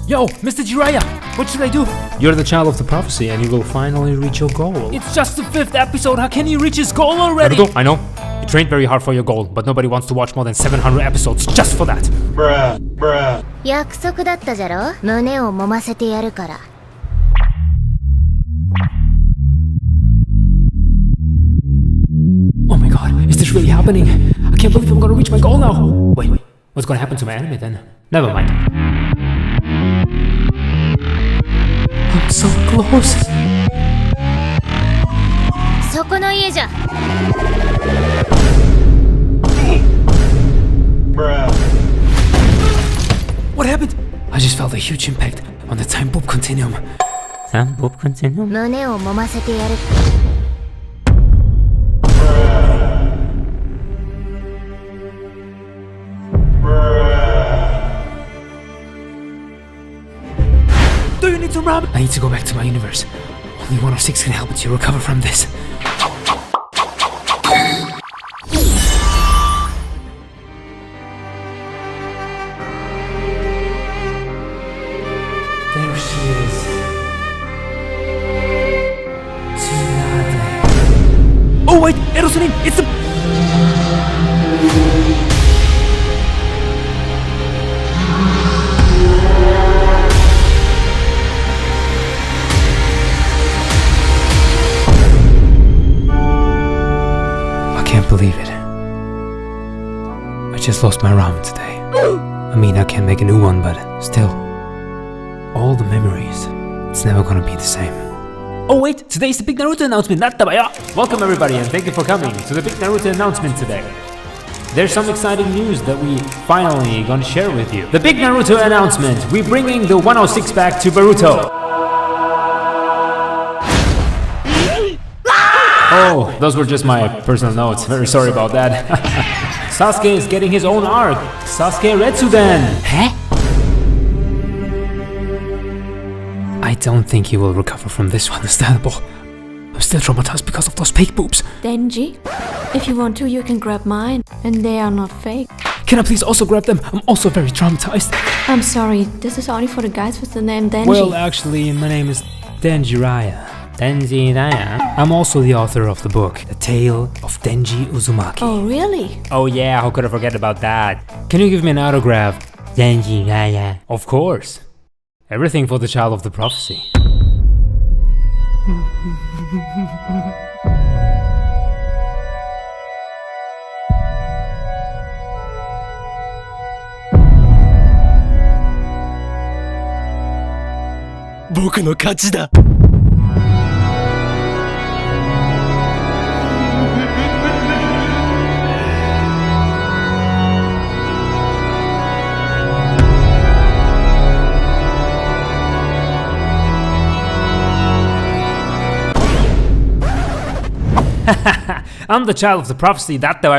Yo, Mr. Jiraiya, what should I do? You're the child of the prophecy and you will finally reach your goal. It's just the 5th episode, how can he reach his goal already? Naruto, I know. You trained very hard for your goal, but nobody wants to watch more than 700 episodes just for that. Bruh. 約束だったじゃろ胸を揉ませてやるから Oh my god, is this really happening? I can't believe I'm gonna reach my goal now. Wait, what's gonna happen to my anime then? Never mind. I'm so close. そこの家じゃ What happened? I just felt a huge impact on the time boop continuum. Time boop continuum? 胸を揉ませてやる Do you need some ramen? I need to go back to my universe. Only 106 can help me to recover from this. There she is. Tsunade. Oh wait, Erosanin, it's the... I can't believe it. I just lost my ramen today. I mean, I can make a new one, but still. All the memories. It's never gonna be the same. Oh wait, today's the big Naruto announcement, not the Welcome everybody and thank you for coming to the big Naruto announcement today. There's some exciting news that we finally gonna share with you. The big Naruto announcement, we're bringing the 106 back to Boruto. Oh, those were just my personal notes, very sorry about that. Sasuke is getting his own arc, Sasuke Retsuden. Huh? I don't think he will recover from this one, understandable. I'm still traumatized because of those fake boobs. Denji, if you want to, you can grab mine, and they are not fake. Can I please also grab them? I'm also very traumatized. I'm sorry, this is only for the guys with the name Denji. Well, actually, my name is Denji Raya. Denji Raya? I'm also the author of the book, The Tale of Denji Uzumaki. Oh, really? Oh yeah, how could I forget about that? Can you give me an autograph? Denji Raya. Of course. Everything for the child of the prophecy. I'm the child of the prophecy, that the